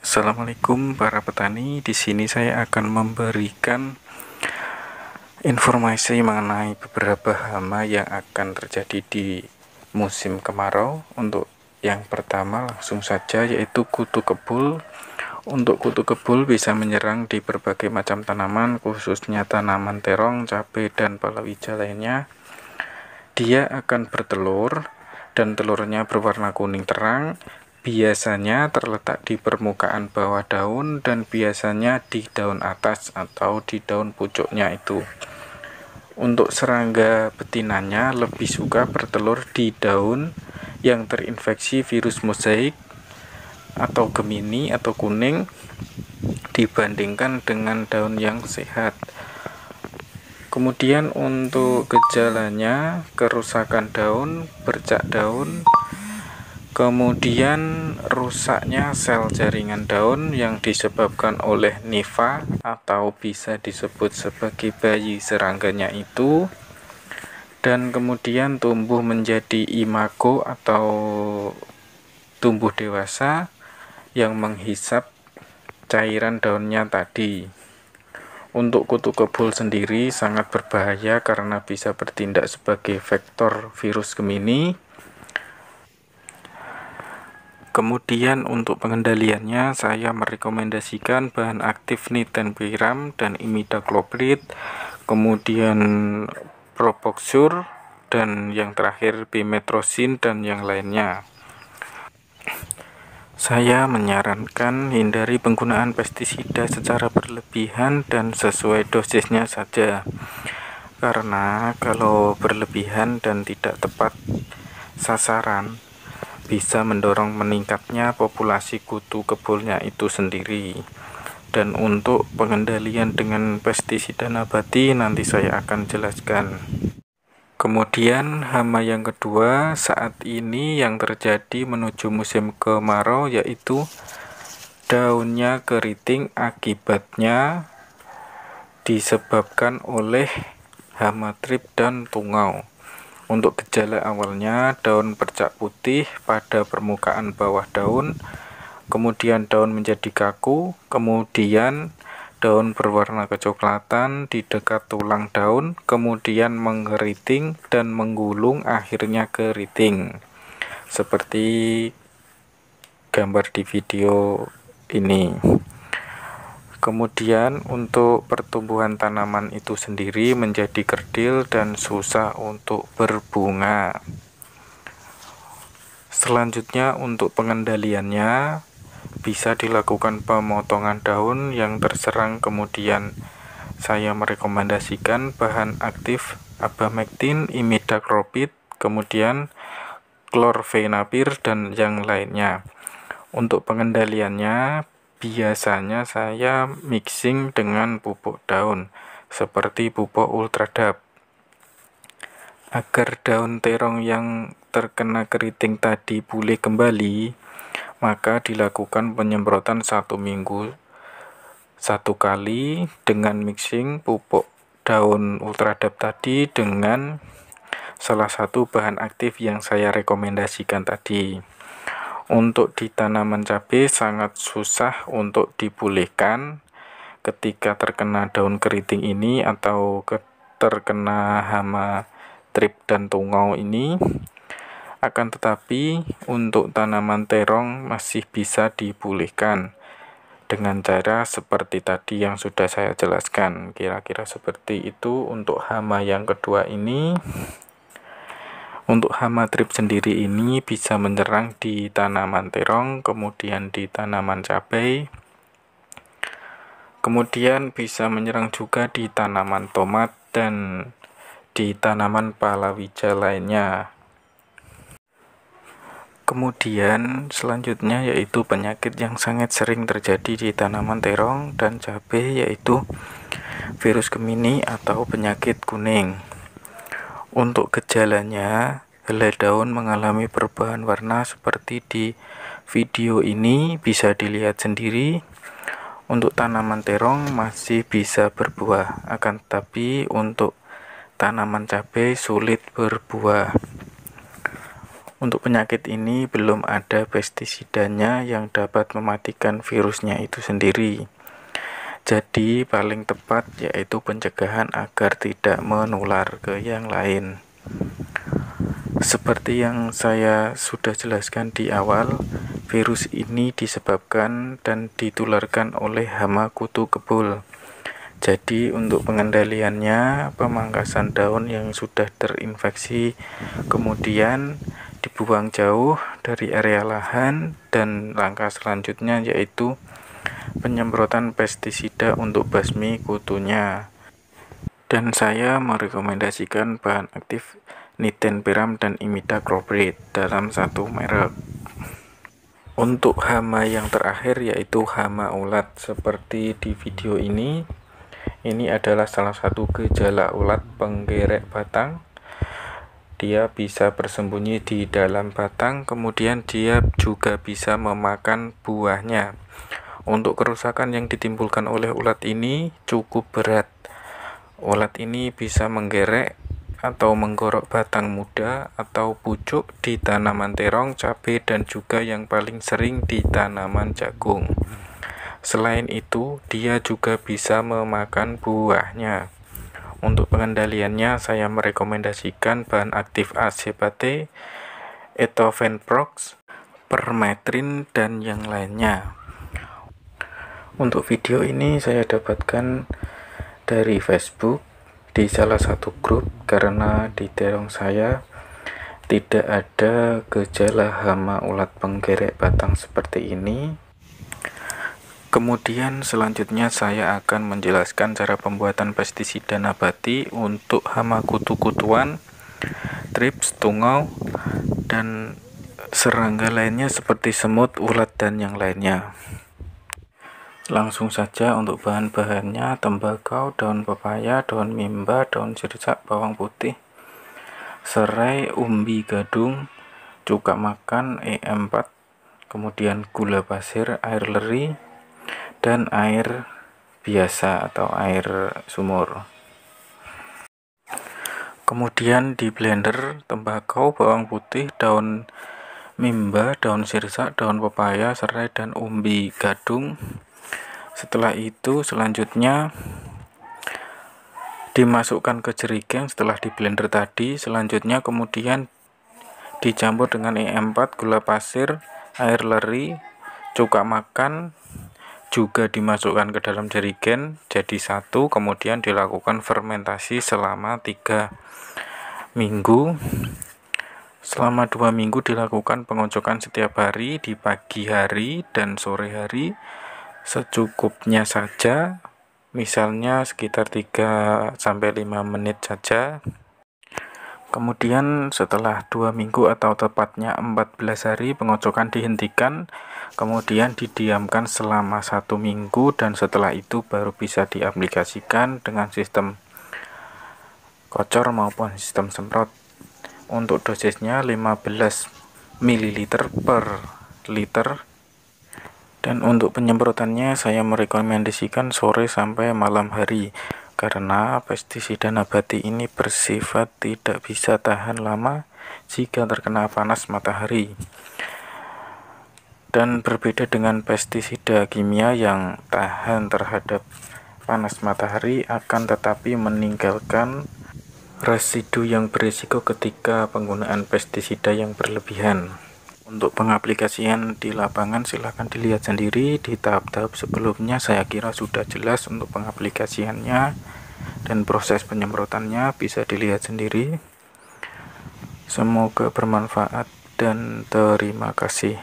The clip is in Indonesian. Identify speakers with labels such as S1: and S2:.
S1: Assalamualaikum para petani. Di sini saya akan memberikan informasi mengenai beberapa hama yang akan terjadi di musim kemarau. Untuk yang pertama langsung saja yaitu kutu kebul. Untuk kutu kebul bisa menyerang di berbagai macam tanaman, khususnya tanaman terong, cabai, dan palawija lainnya. Dia akan bertelur dan telurnya berwarna kuning terang. Biasanya terletak di permukaan bawah daun dan biasanya di daun atas atau di daun pucuknya itu. Untuk serangga betinanya lebih suka bertelur di daun yang terinfeksi virus mozaik atau gemini atau kuning dibandingkan dengan daun yang sehat. Kemudian untuk gejalanya, kerusakan daun, bercak daun, kemudian rusaknya sel jaringan daun yang disebabkan oleh niva atau bisa disebut sebagai bayi serangganya itu, dan kemudian tumbuh menjadi imago atau tumbuh dewasa yang menghisap cairan daunnya tadi. Untuk kutu kebul sendiri sangat berbahaya karena bisa bertindak sebagai vektor virus gemini. Kemudian untuk pengendaliannya saya merekomendasikan bahan aktif nitenpiram dan imidacloprid, kemudian propoxur, dan yang terakhir pimetrosin dan yang lainnya. Saya menyarankan hindari penggunaan pestisida secara berlebihan dan sesuai dosisnya saja. Karena kalau berlebihan dan tidak tepat sasaran, bisa mendorong meningkatnya populasi kutu kebulnya itu sendiri. Dan untuk pengendalian dengan pestisida nabati nanti saya akan jelaskan. Kemudian hama yang kedua saat ini yang terjadi menuju musim kemarau yaitu daunnya keriting, akibatnya disebabkan oleh hama trip dan tungau. Untuk gejala awalnya daun bercak putih pada permukaan bawah daun, kemudian daun menjadi kaku, kemudian daun berwarna kecoklatan di dekat tulang daun, kemudian mengeriting dan menggulung, akhirnya keriting. Seperti gambar di video ini. Kemudian untuk pertumbuhan tanaman itu sendiri menjadi kerdil dan susah untuk berbunga. Selanjutnya untuk pengendaliannya bisa dilakukan pemotongan daun yang terserang, kemudian saya merekomendasikan bahan aktif abamectin, imidacloprid, kemudian chlorfenapir dan yang lainnya. Untuk pengendaliannya biasanya saya mixing dengan pupuk daun seperti pupuk ultradap. Agar daun terong yang terkena keriting tadi pulih kembali, maka dilakukan penyemprotan 1 minggu 1 kali dengan mixing pupuk daun ultradap tadi dengan salah satu bahan aktif yang saya rekomendasikan tadi. Untuk di tanaman cabai sangat susah untuk dipulihkan ketika terkena daun keriting ini atau terkena hama trip dan tungau ini. Akan tetapi untuk tanaman terong masih bisa dipulihkan dengan cara seperti tadi yang sudah saya jelaskan. Kira-kira seperti itu untuk hama yang kedua ini. Untuk hama trip sendiri ini bisa menyerang di tanaman terong, kemudian di tanaman cabai, kemudian bisa menyerang juga di tanaman tomat dan di tanaman palawija lainnya. Kemudian selanjutnya yaitu penyakit yang sangat sering terjadi di tanaman terong dan cabai yaitu virus gemini atau penyakit kuning. Untuk gejalanya, helai daun mengalami perubahan warna seperti di video ini, bisa dilihat sendiri. Untuk tanaman terong masih bisa berbuah, akan tetapi untuk tanaman cabai sulit berbuah. Untuk penyakit ini belum ada pestisidanya yang dapat mematikan virusnya itu sendiri. Jadi paling tepat yaitu pencegahan agar tidak menular ke yang lain. Seperti yang saya sudah jelaskan di awal, virus ini disebabkan dan ditularkan oleh hama kutu kebul. Jadi untuk pengendaliannya, pemangkasan daun yang sudah terinfeksi kemudian dibuang jauh dari area lahan, dan langkah selanjutnya yaitu penyemprotan pestisida untuk basmi kutunya. Dan saya merekomendasikan bahan aktif nitenpiram dan imidacloprid dalam satu merek. Untuk hama yang terakhir yaitu hama ulat seperti di video ini. Ini adalah salah satu gejala ulat penggerek batang. Dia bisa bersembunyi di dalam batang, kemudian dia juga bisa memakan buahnya. Untuk kerusakan yang ditimbulkan oleh ulat ini cukup berat. Ulat ini bisa menggerek atau menggorok batang muda atau pucuk di tanaman terong, cabai, dan juga yang paling sering di tanaman jagung. Selain itu, dia juga bisa memakan buahnya. Untuk pengendaliannya, saya merekomendasikan bahan aktif acebate, etovenprox, permetrin, dan yang lainnya. Untuk video ini saya dapatkan dari Facebook di salah satu grup, karena di terong saya tidak ada gejala hama ulat penggerek batang seperti ini. Kemudian selanjutnya saya akan menjelaskan cara pembuatan pestisida nabati untuk hama kutu-kutuan, trips, tungau, dan serangga lainnya seperti semut, ulat, dan yang lainnya. Langsung saja untuk bahan-bahannya: tembakau, daun pepaya, daun mimba, daun sirsak, bawang putih, serai, umbi gadung, cuka makan E4, kemudian gula pasir, air leri, dan air biasa atau air sumur. Kemudian di blender tembakau, bawang putih, daun mimba, daun sirsak, daun pepaya, serai, dan umbi gadung. Setelah itu selanjutnya dimasukkan ke jerigen setelah di blender tadi. Selanjutnya kemudian dicampur dengan E4, gula pasir, air leri, cuka makan, juga dimasukkan ke dalam jerigen jadi satu. Kemudian dilakukan fermentasi selama 3 minggu. Selama 2 minggu dilakukan pengocokan setiap hari di pagi hari dan sore hari secukupnya saja, misalnya sekitar 3-5 menit saja. Kemudian setelah 2 minggu atau tepatnya 14 hari pengocokan dihentikan, kemudian didiamkan selama 1 minggu, dan setelah itu baru bisa diaplikasikan dengan sistem kocor maupun sistem semprot. Untuk dosisnya 15 ml per liter, dan untuk penyemprotannya saya merekomendasikan sore sampai malam hari, karena pestisida nabati ini bersifat tidak bisa tahan lama jika terkena panas matahari. Dan berbeda dengan pestisida kimia yang tahan terhadap panas matahari, akan tetapi meninggalkan residu yang berisiko ketika penggunaan pestisida yang berlebihan. Untuk pengaplikasian di lapangan silahkan dilihat sendiri di tahap-tahap sebelumnya. Saya kira sudah jelas untuk pengaplikasiannya, dan proses penyemprotannya bisa dilihat sendiri. Semoga bermanfaat dan terima kasih.